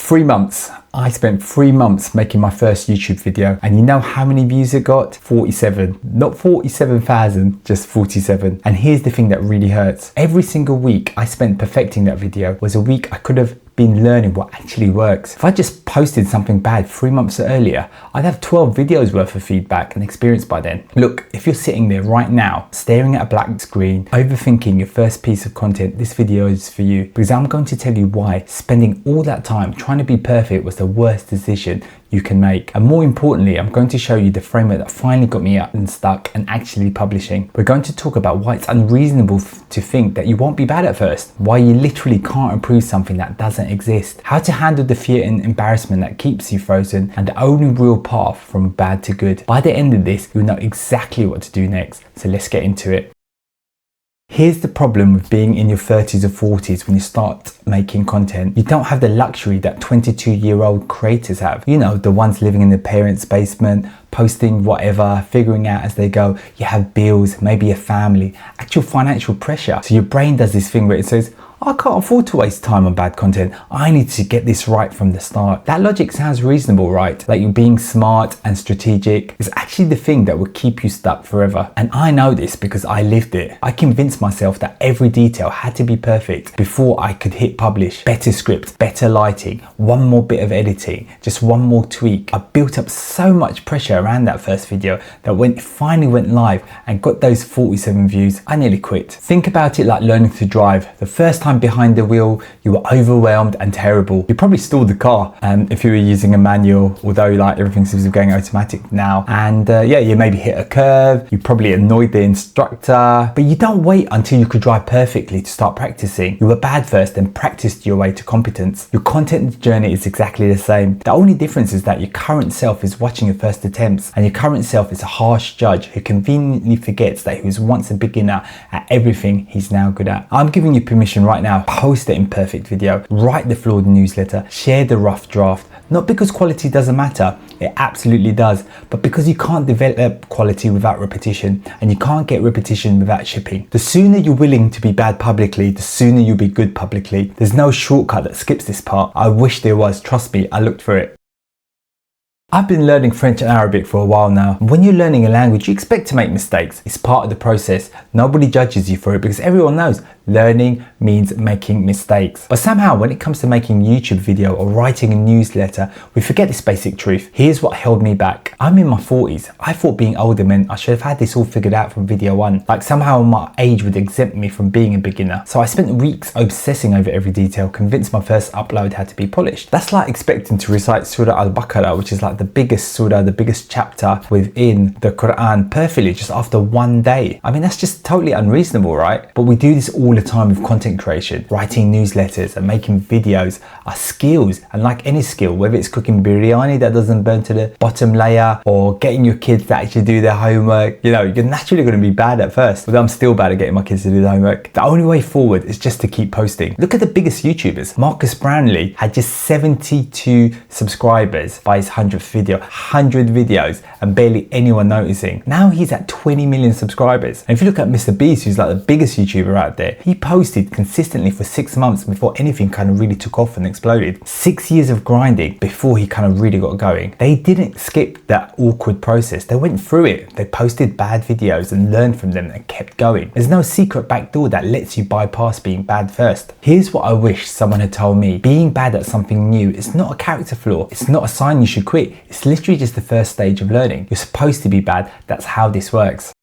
3 months. I spent 3 months making my first YouTube video, and you know how many views it got? 47. Not 47,000, just 47. And here's the thing that really hurts. Every single week I spent perfecting that video was a week I could have been learning what actually works. If I just posted something bad 3 months earlier, I'd have 12 videos worth of feedback and experience by then. Look, if you're sitting there right now, staring at a black screen, overthinking your first piece of content, this video is for you, because I'm going to tell you why spending all that time trying to be perfect was the worst decision you can make. And more importantly, I'm going to show you the framework that finally got me unstuck and actually publishing. We're going to talk about why it's unreasonable to think that you won't be bad at first, why you literally can't improve something that doesn't exist, how to handle the fear and embarrassment that keeps you frozen, and the only real path from bad to good. By the end of this, you'll know exactly what to do next. So let's get into it. Here's the problem with being in your 30s or 40s when you start making content. You don't have the luxury that 22-year-old creators have. You know, the ones living in their parents' basement, posting whatever, figuring out as they go. You have bills, maybe a family, actual financial pressure. So your brain does this thing where it says, I can't afford to waste time on bad content. I need to get this right from the start. That logic sounds reasonable, right? Like you're being smart and strategic is actually the thing that will keep you stuck forever. And I know this because I lived it. I convinced myself that every detail had to be perfect before I could hit publish. Better script, better lighting, one more bit of editing, just one more tweak. I built up so much pressure around that first video that when it finally went live and got those 47 views, I nearly quit. Think about it like learning to drive. The first time behind the wheel, you were overwhelmed and terrible. You probably stalled the car if you were using a manual, although like everything seems to be going automatic now. And yeah, you maybe hit a curve, you probably annoyed the instructor, but you don't wait until you could drive perfectly to start practicing. You were bad first, then practiced your way to competence. Your content journey is exactly the same. The only difference is that your current self is watching your first attempts, and your current self is a harsh judge who conveniently forgets that he was once a beginner at everything he's now good at. I'm giving you permission right now. Post the imperfect video, write the flawed newsletter, share the rough draft, not because quality doesn't matter, it absolutely does, but because you can't develop quality without repetition, and you can't get repetition without shipping. The sooner you're willing to be bad publicly, the sooner you'll be good publicly. There's no shortcut that skips this part. I wish there was, trust me, I looked for it. I've been learning French and Arabic for a while now. When you're learning a language, you expect to make mistakes. It's part of the process. Nobody judges you for it because everyone knows learning means making mistakes. But somehow when it comes to making a YouTube video or writing a newsletter, we forget this basic truth. Here's what held me back. I'm in my 40s. I thought being older meant I should have had this all figured out from video one. Like somehow my age would exempt me from being a beginner. So I spent weeks obsessing over every detail, convinced my first upload had to be polished. That's like expecting to recite Surah Al-Baqarah, which is like the biggest surah, the biggest chapter within the Quran perfectly just after one day. I mean, that's just totally unreasonable, right? But we do this all the time with content creation. Writing newsletters and making videos are skills, and like any skill, whether it's cooking biryani that doesn't burn to the bottom layer or getting your kids to actually do their homework, you know, you're naturally going to be bad at first. Although I'm still bad at getting my kids to do the homework. The only way forward is just to keep posting. Look at the biggest YouTubers. Marcus Brownlee had just 72 subscribers by his 100th video, 100 videos and barely anyone noticing. Now he's at 20 million subscribers. And if you look at Mr. Beast, who's like the biggest YouTuber out there, he posted consistently for 6 months before anything kind of really took off and exploded. 6 years of grinding before he kind of really got going. They didn't skip that awkward process. They went through it. They posted bad videos and learned from them and kept going. There's no secret backdoor that lets you bypass being bad first. Here's what I wish someone had told me. Being bad at something new is not a character flaw. It's not a sign you should quit. It's literally just the first stage of learning. You're supposed to be bad. That's how this works.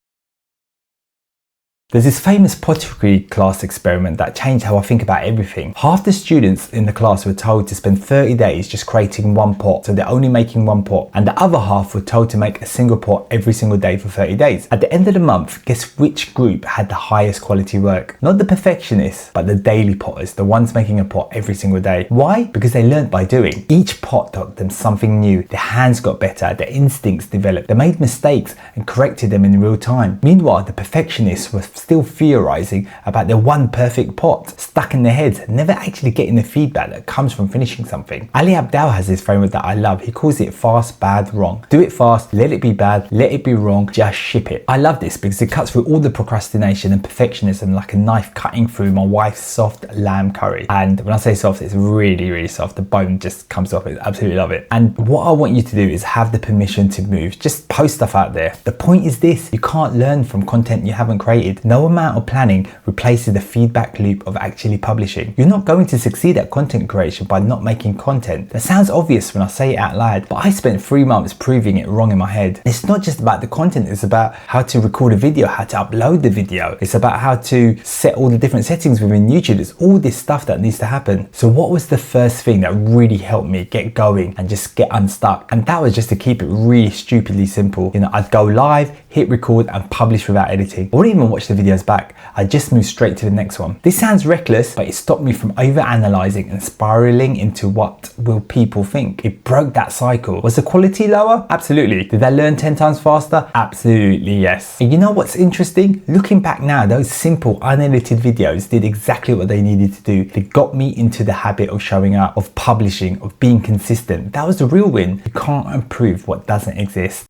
There's this famous pottery class experiment that changed how I think about everything. Half the students in the class were told to spend 30 days just creating one pot, so they're only making one pot, and the other half were told to make a single pot every single day for 30 days. At the end of the month, guess which group had the highest quality work? Not the perfectionists, but the daily potters, the ones making a pot every single day. Why? Because they learned by doing. Each pot taught them something new. Their hands got better, their instincts developed, they made mistakes and corrected them in real time. Meanwhile, the perfectionists were still theorizing about their one perfect pot stuck in their heads, never actually getting the feedback that comes from finishing something. Ali Abdaal has this framework that I love. He calls it fast, bad, wrong. Do it fast, let it be bad, let it be wrong, just ship it. I love this because it cuts through all the procrastination and perfectionism like a knife cutting through my wife's soft lamb curry. And when I say soft, it's really, really soft. The bone just comes off. I absolutely love it. And what I want you to do is have the permission to move. Just post stuff out there. The point is this: you can't learn from content you haven't created. No amount of planning replaces the feedback loop of actually publishing. You're not going to succeed at content creation by not making content. That sounds obvious when I say it out loud, but I spent 3 months proving it wrong in my head. It's not just about the content, it's about how to record a video, how to upload the video. It's about how to set all the different settings within YouTube. There's all this stuff that needs to happen. So what was the first thing that really helped me get going and just get unstuck? And that was just to keep it really stupidly simple. You know, I'd go live, hit record and publish without editing. I wouldn't even watch the videos back. I just moved straight to the next one. This sounds reckless, but it stopped me from over-analyzing and spiraling into what will people think. It broke that cycle. Was the quality lower? Absolutely. Did I learn 10 times faster? Absolutely yes. And you know what's interesting? Looking back now, those simple unedited videos did exactly what they needed to do. They got me into the habit of showing up, of publishing, of being consistent. That was the real win. You can't improve what doesn't exist.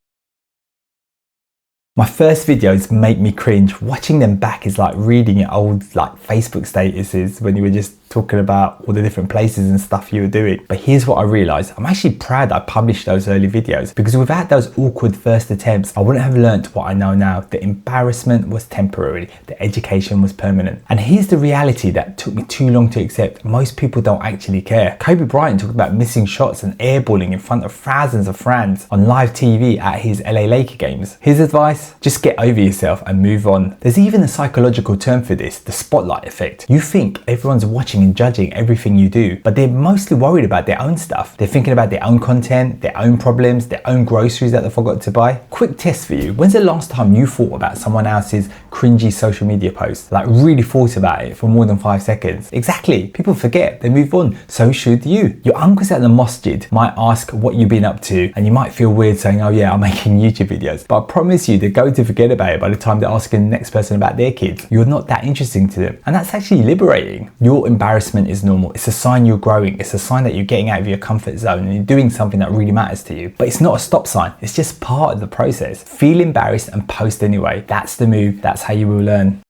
My first videos make me cringe. Watching them back is like reading your old Facebook statuses when you were just talking about all the different places and stuff you were doing. But here's what I realized. I'm actually proud I published those early videos, because without those awkward first attempts, I wouldn't have learned what I know now. The embarrassment was temporary, the education was permanent. And here's the reality that took me too long to accept. Most people don't actually care. Kobe Bryant talked about missing shots and airballing in front of thousands of fans on live TV at his LA Laker games. His advice: just get over yourself and move on. There's even a psychological term for this, the spotlight effect. You think everyone's watching and judging everything you do, but they're mostly worried about their own stuff. They're thinking about their own content, their own problems, their own groceries that they forgot to buy. Quick test for you. When's the last time you thought about someone else's cringy social media post? Like really thought about it for more than 5 seconds? Exactly. People forget, they move on. So should you. Your uncles at the masjid might ask what you've been up to, and you might feel weird saying, oh yeah, I'm making YouTube videos. But I promise you, they're going to forget about it by the time they're asking the next person about their kids. You're not that interesting to them. And that's actually liberating. Your embarrassment is normal. It's a sign you're growing. It's a sign that you're getting out of your comfort zone and you're doing something that really matters to you. But it's not a stop sign. It's just part of the process. Feel embarrassed and post anyway. That's the move. That's how you will learn.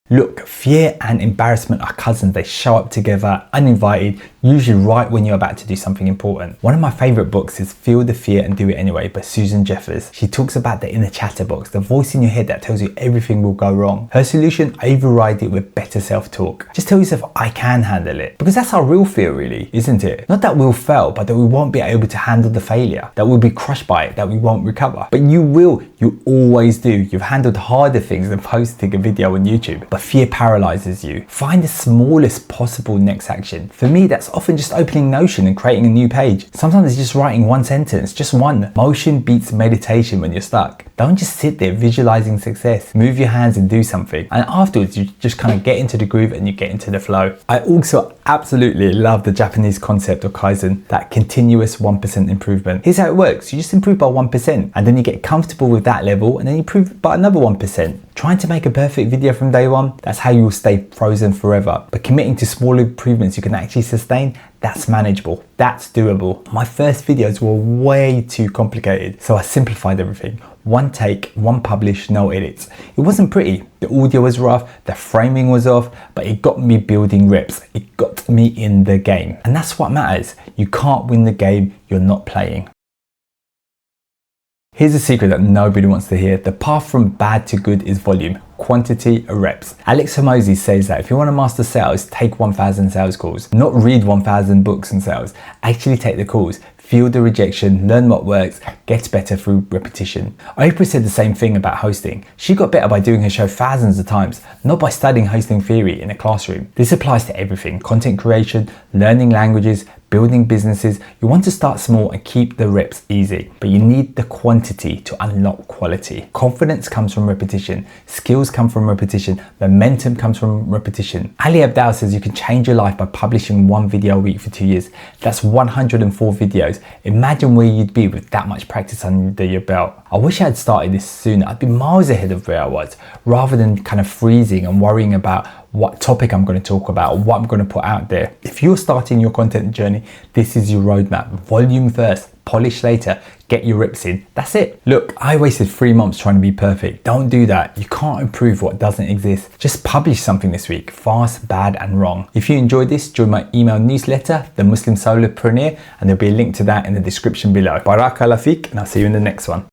Look, fear and embarrassment are cousins. They show up together, uninvited, usually right when you're about to do something important. One of my favorite books is Feel the Fear and Do It Anyway by Susan Jeffers. She talks about the inner chatterbox, the voice in your head that tells you everything will go wrong. Her solution: override it with better self-talk. Just tell yourself, I can handle it. Because that's our real fear really, isn't it? Not that we'll fail, but that we won't be able to handle the failure, that we'll be crushed by it, that we won't recover. But you will, you always do. You've handled harder things than posting a video on YouTube. But fear paralyzes you. Find the smallest possible next action. For me, that's often just opening Notion and creating a new page. Sometimes it's just writing one sentence, just one. Motion beats meditation when you're stuck. Don't just sit there visualizing success. Move your hands and do something. And afterwards, you just kind of get into the groove and you get into the flow. I also absolutely love the Japanese concept of Kaizen, that continuous 1% improvement. Here's how it works. You just improve by 1% and then you get comfortable with that level and then you improve by another 1%. Trying to make a perfect video from day one, that's how you will stay frozen forever. But committing to small improvements you can actually sustain, that's manageable, that's doable. My first videos were way too complicated, so I simplified everything. One take, one publish, no edits. It wasn't pretty. The audio was rough, the framing was off, but it got me building reps. It got me in the game. And that's what matters. You can't win the game you're not playing. Here's a secret that nobody wants to hear. The path from bad to good is volume, quantity, reps. Alex Hormozi says that if you want to master sales, take 1,000 sales calls. Not read 1,000 books on sales. Actually take the calls. Feel the rejection, learn what works, get better through repetition. Oprah said the same thing about hosting. She got better by doing her show thousands of times, not by studying hosting theory in a classroom. This applies to everything: content creation, learning languages, building businesses, you want to start small and keep the reps easy, but you need the quantity to unlock quality. Confidence comes from repetition, skills come from repetition, momentum comes from repetition. Ali Abdaal says you can change your life by publishing one video a week for 2 years. That's 104 videos. Imagine where you'd be with that much practice under your belt. I wish I had started this sooner. I'd be miles ahead of where I was, rather than kind of freezing and worrying about what topic I'm going to talk about or what I'm going to put out there. If you're starting your content journey, this is your roadmap. Volume first, polish later, get your rips in. That's it. Look, I wasted 3 months trying to be perfect. Don't do that. You can't improve what doesn't exist. Just publish something this week, fast, bad, and wrong. If you enjoyed this, join my email newsletter, The Muslim Solopreneur, and there'll be a link to that in the description below. Barakallah feek, and I'll see you in the next one.